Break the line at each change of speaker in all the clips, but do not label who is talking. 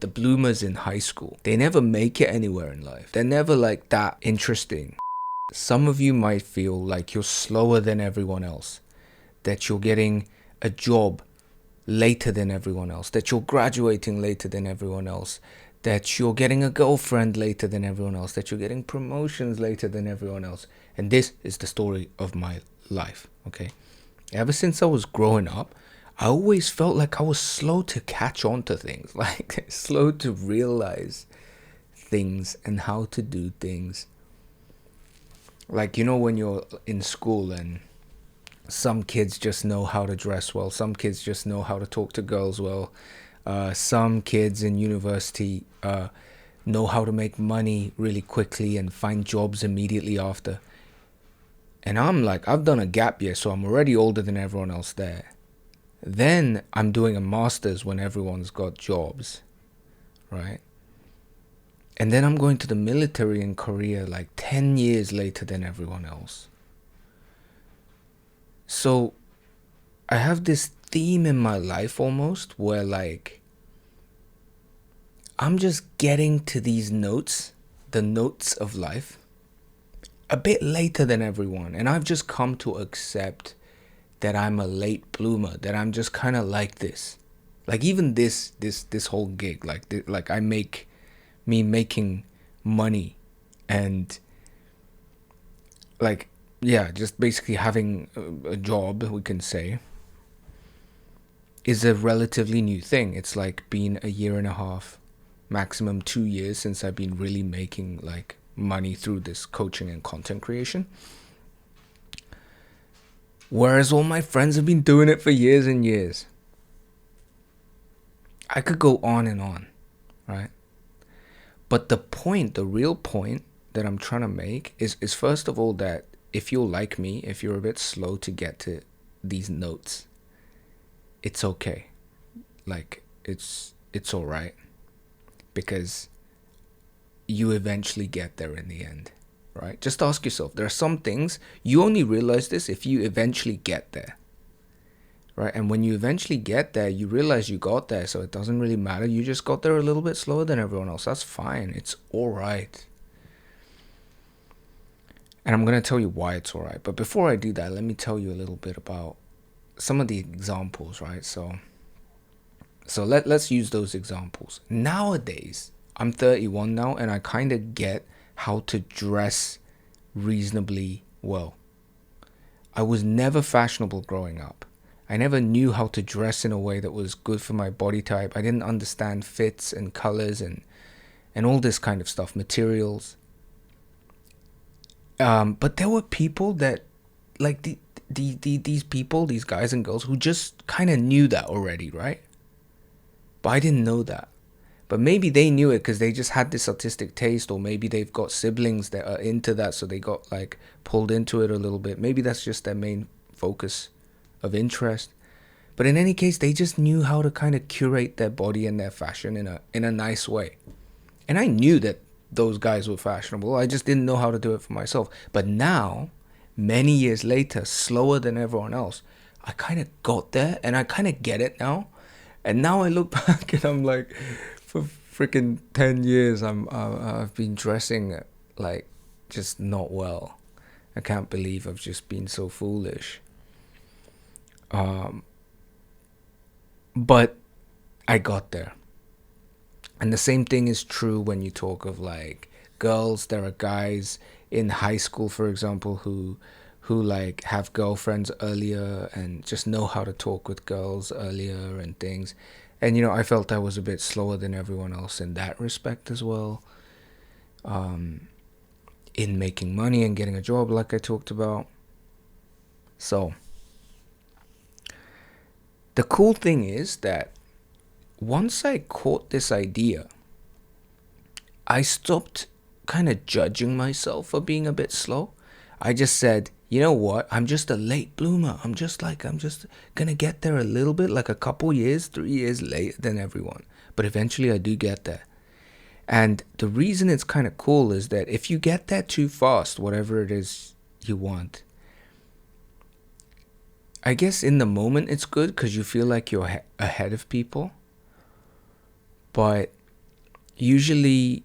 the bloomers in high school, they never make it anywhere in life. They're never like that interesting. Some of you might feel like you're slower than everyone else, that you're getting a job later than everyone else, that you're graduating later than everyone else, that you're getting a girlfriend later than everyone else, that you're getting promotions later than everyone else. And this is the story of my life, okay? Ever since I was growing up, I always felt like I was slow to catch on to things, like slow to realize things and how to do things. Like, you know, when you're in school and some kids just know how to dress well, some kids just know how to talk to girls well, some kids in university know how to make money really quickly and find jobs immediately after. And I'm like, I've done a gap year, so I'm already older than everyone else there. Then I'm doing a master's when everyone's got jobs, right? And then I'm going to the military in Korea like 10 years later than everyone else. So I have this theme in my life almost where like I'm just getting to these notes, the notes of life, a bit later than everyone. And I've just come to accept that I'm a late bloomer, that I'm just kind of like this. Like even this whole gig, like I make me making money and like, yeah, just basically having a job, we can say, is a relatively new thing. It's like been a year and a half, maximum 2 years since I've been really making like money through this coaching and content creation. Whereas all my friends have been doing it for years and years. I could go on and on, right? But the point, the real point that I'm trying to make is first of all that if you're like me, if you're a bit slow to get to these notes, it's okay. Like it's all right, because you eventually get there in the end, right? Just ask yourself, there are some things you only realize this if you eventually get there, right? And when you eventually get there, you realize you got there, so it doesn't really matter. You just got there a little bit slower than everyone else. That's fine. It's all right. And I'm going to tell you why it's all right. But before I do that, let me tell you a little bit about some of the examples, right? So let's use those examples. Nowadays, I'm 31 now, and I kind of get how to dress reasonably well. I was never fashionable growing up. I never knew how to dress in a way that was good for my body type. I didn't understand fits and colors and all this kind of stuff, materials. But there were people that, like these people, these guys and girls who just kind of knew that already, right? But I didn't know that. But maybe they knew it because they just had this artistic taste, or maybe they've got siblings that are into that, so they got like pulled into it a little bit. Maybe that's just their main focus of interest. But in any case, they just knew how to kind of curate their body and their fashion in a nice way. And I knew that those guys were fashionable. I just didn't know how to do it for myself. But now, many years later, slower than everyone else, I kind of got there and I kind of get it now. And now I look back and I'm like, for freaking 10 years, I've been dressing like just not well. I can't believe I've just been so foolish. But I got there. And the same thing is true when you talk of like girls. There are guys in high school, for example, who like have girlfriends earlier and just know how to talk with girls earlier and things. And, you know, I felt I was a bit slower than everyone else in that respect as well. In making money and getting a job, like I talked about. So, the cool thing is that once I caught this idea, I stopped kind of judging myself for being a bit slow. I just said, you know what? I'm just a late bloomer. I'm just gonna get there a little bit, like a couple years, 3 years later than everyone. But eventually I do get there. And the reason it's kind of cool is that if you get there too fast, whatever it is you want, I guess in the moment it's good because you feel like you're ahead of people. But usually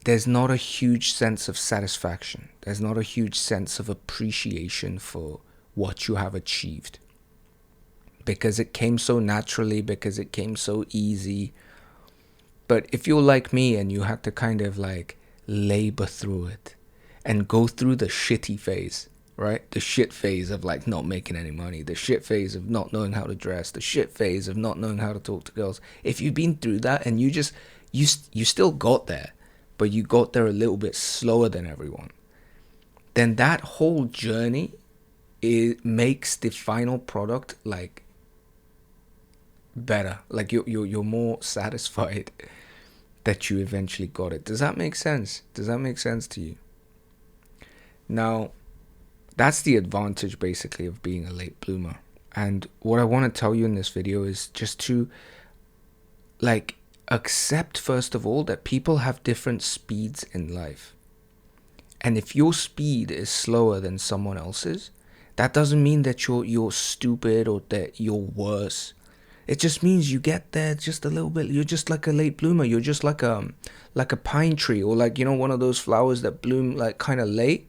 there's not a huge sense of satisfaction. There's not a huge sense of appreciation for what you have achieved, because it came so naturally, because it came so easy. But if you're like me and you had to kind of like labor through it and go through the shitty phase, right? The shit phase of like not making any money, the shit phase of not knowing how to dress, the shit phase of not knowing how to talk to girls. If you've been through that and you still got there, but you got there a little bit slower than everyone, then that whole journey, it makes the final product like better. Like you're more satisfied that you eventually got it. Does that make sense? Does that make sense to you? Now, that's the advantage basically of being a late bloomer. And what I want to tell you in this video is just to like accept, first of all, that people have different speeds in life. And if your speed is slower than someone else's, that doesn't mean that you're stupid or that you're worse. It just means you get there just a little bit. You're just like a late bloomer. You're just like a pine tree, or like, you know, one of those flowers that bloom like kind of late,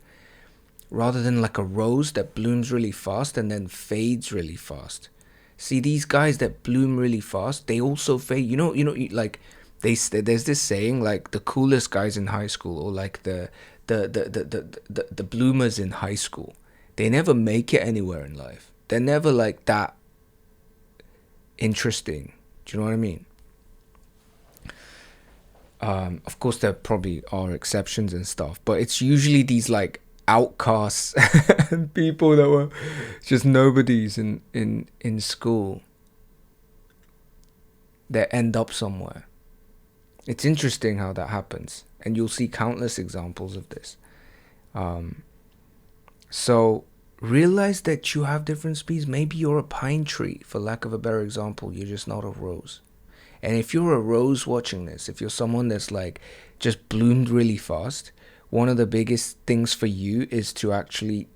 rather than like a rose that blooms really fast and then fades really fast. See, these guys that bloom really fast, they also fade. You know, like there's this saying like the coolest guys in high school, or like the bloomers in high school, they never make it anywhere in life. They're never like that interesting. Do you know what I mean? Of course, there probably are exceptions and stuff, but it's usually these like outcasts people that were just nobodies in school that end up somewhere. It's interesting how that happens, and you'll see countless examples of this. So realize that you have different speeds. Maybe you're a pine tree, for lack of a better example. You're just not a rose. And if you're a rose watching this, if you're someone that's like just bloomed really fast, one of the biggest things for you is to actually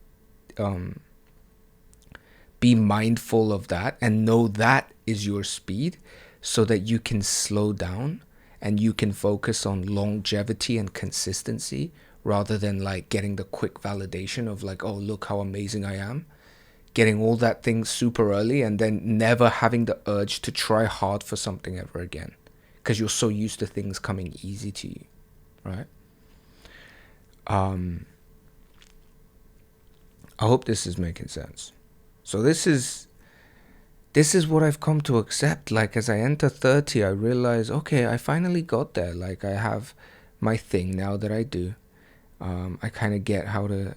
be mindful of that and know that is your speed, so that you can slow down and you can focus on longevity and consistency, rather than like getting the quick validation of like, oh, look how amazing I am. Getting all that things super early and then never having the urge to try hard for something ever again, because you're so used to things coming easy to you, right? I hope this is making sense. So this is what I've come to accept. Like, as I enter 30, I realize, okay, I finally got there. Like, I have my thing now that I do. I kind of get how to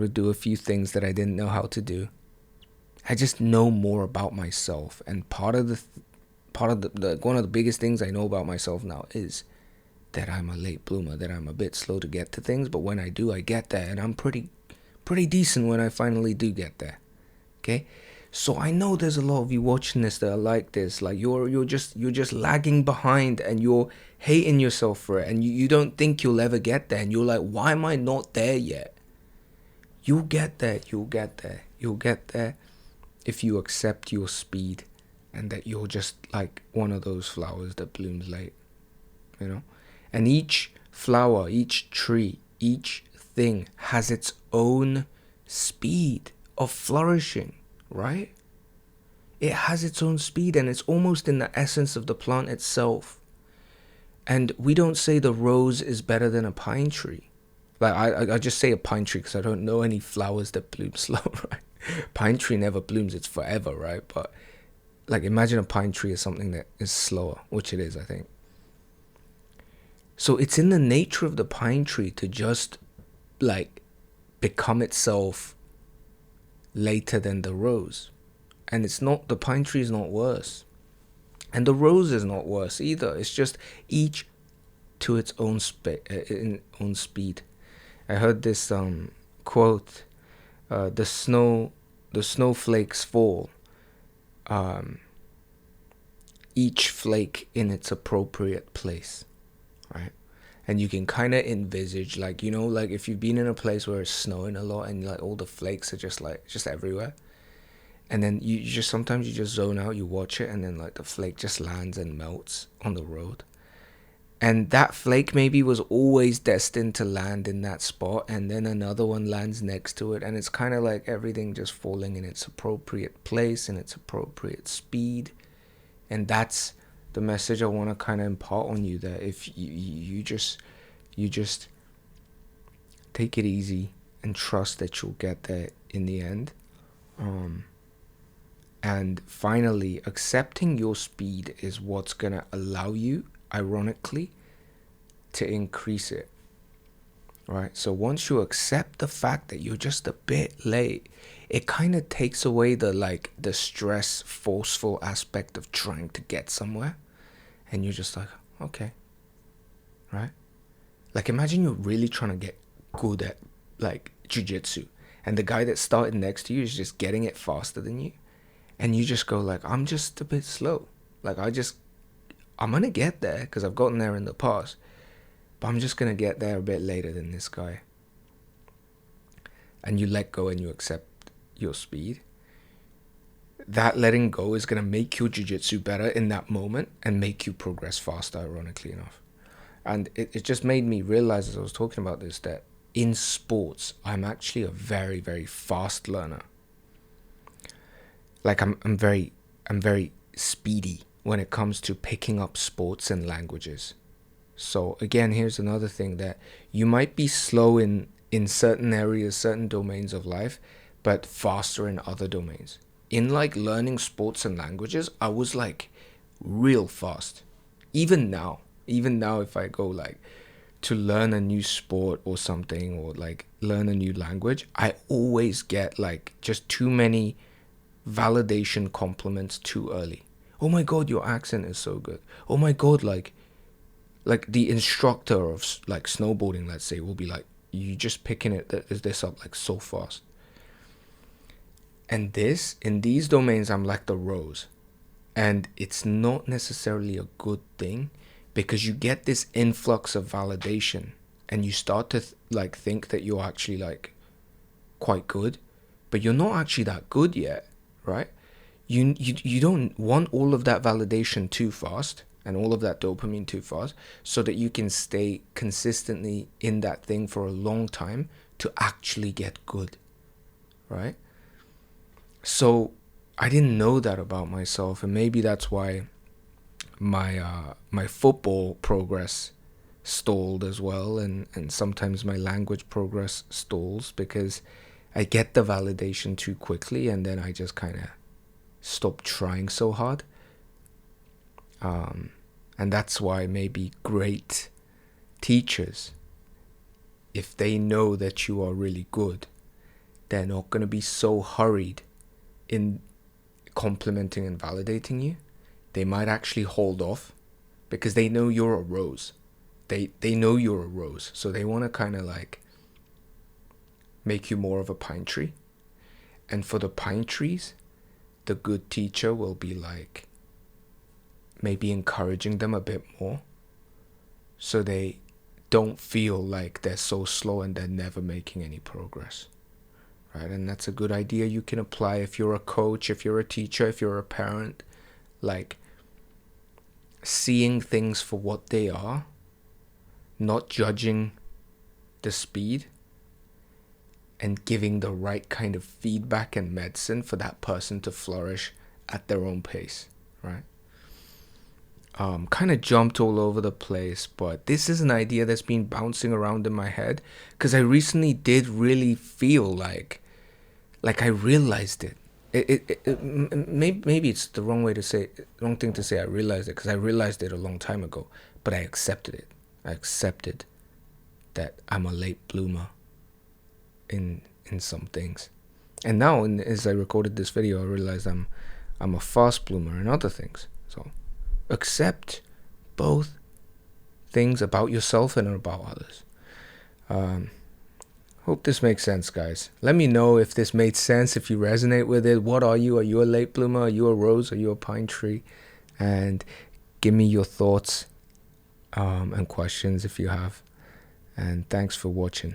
do a few things that I didn't know how to do. I just know more about myself, and one of the biggest things I know about myself now is that I'm a late bloomer, that I'm a bit slow to get to things, but when I do, I get there, and I'm pretty decent when I finally do get there. Okay? So I know there's a lot of you watching this that are like this. Like you're just lagging behind, and you're hating yourself for it, and you don't think you'll ever get there, and you're like, why am I not there yet? You'll get there. You'll get there if you accept your speed, and that you're just like one of those flowers that blooms late, you know? And each flower, each tree, each thing has its own speed of flourishing, right? It has its own speed, and it's almost in the essence of the plant itself. And we don't say the rose is better than a pine tree. Like I just say a pine tree because I don't know any flowers that bloom slow, right? Pine tree never blooms, it's forever, right? But like, imagine a pine tree is something that is slower, which it is, I think. So it's in the nature of the pine tree to just like become itself later than the rose. And it's not, the pine tree is not worse, and the rose is not worse either. It's just each to its own own speed. I heard this quote, the snowflakes fall, each flake in its appropriate place, right? And you can kind of envisage, like, you know, like if you've been in a place where it's snowing a lot and like all the flakes are just everywhere, and then you just sometimes you just zone out, you watch it, and then like the flake just lands and melts on the road. And that flake maybe was always destined to land in that spot, and then another one lands next to it, and it's kind of like everything just falling in its appropriate place and its appropriate speed. And that's the message I want to kind of impart on you, that if you just take it easy and trust that you'll get there in the end. And finally, accepting your speed is what's going to allow you, ironically, to increase it. Right? So once you accept the fact that you're just a bit late, it kind of takes away the stress, forceful aspect of trying to get somewhere. And you're just like, okay. Right? Like, imagine you're really trying to get good at, like, jiu-jitsu, and the guy that started next to you is just getting it faster than you. And you just go like, I'm just a bit slow. Like, I'm going to get there because I've gotten there in the past. But I'm just going to get there a bit later than this guy. And you let go and you accept your speed. That letting go is going to make your jiu-jitsu better in that moment and make you progress faster, ironically enough. And it just made me realize, as I was talking about this, that in sports, I'm actually a very, very fast learner. Like, I'm very speedy when it comes to picking up sports and languages. So again, here's another thing, that you might be slow in certain areas, certain domains of life, but faster in other domains. In like learning sports and languages, I was like real fast. Even now, if I go like to learn a new sport or something, or like learn a new language, I always get like just too many validation compliments too early. Oh my god, your accent is so good. Oh my god, like the instructor of like snowboarding, let's say, will be like, you just picking this up like so fast. And in these domains, I'm like the rose, and it's not necessarily a good thing, because you get this influx of validation and you start to think that you're actually like quite good, but you're not actually that good yet, right? You don't want all of that validation too fast and all of that dopamine too fast, so that you can stay consistently in that thing for a long time to actually get good, right? So I didn't know that about myself, and maybe that's why my football progress stalled as well, and sometimes my language progress stalls, because I get the validation too quickly, and then I just kind of stop trying so hard. And that's why maybe great teachers, if they know that you are really good, they're not going to be so hurried in complimenting and validating you. They might actually hold off, because they know you're a rose. They know you're a rose, so they want to kind of like make you more of a pine tree. And for the pine trees, the good teacher will be like maybe encouraging them a bit more, so they don't feel like they're so slow and they're never making any progress, right? And that's a good idea you can apply if you're a coach, if you're a teacher, if you're a parent. Like, seeing things for what they are, not judging the speed, and giving the right kind of feedback and medicine for that person to flourish at their own pace, right? Kind of jumped all over the place, but this is an idea that's been bouncing around in my head, because I recently did really feel like I realized it. Maybe it's the wrong thing to say. I realized it, because I realized it a long time ago, but I accepted it. I accepted that I'm a late bloomer in some things, and now, as I recorded this video, I realized I'm a fast bloomer in other things. So accept both things about yourself and about others. Hope this makes sense, guys. Let me know if this made sense, if you resonate with it. What are you? Are you a late bloomer? Are you a rose? Are you a pine tree? And give me your thoughts and questions if you have. And thanks for watching.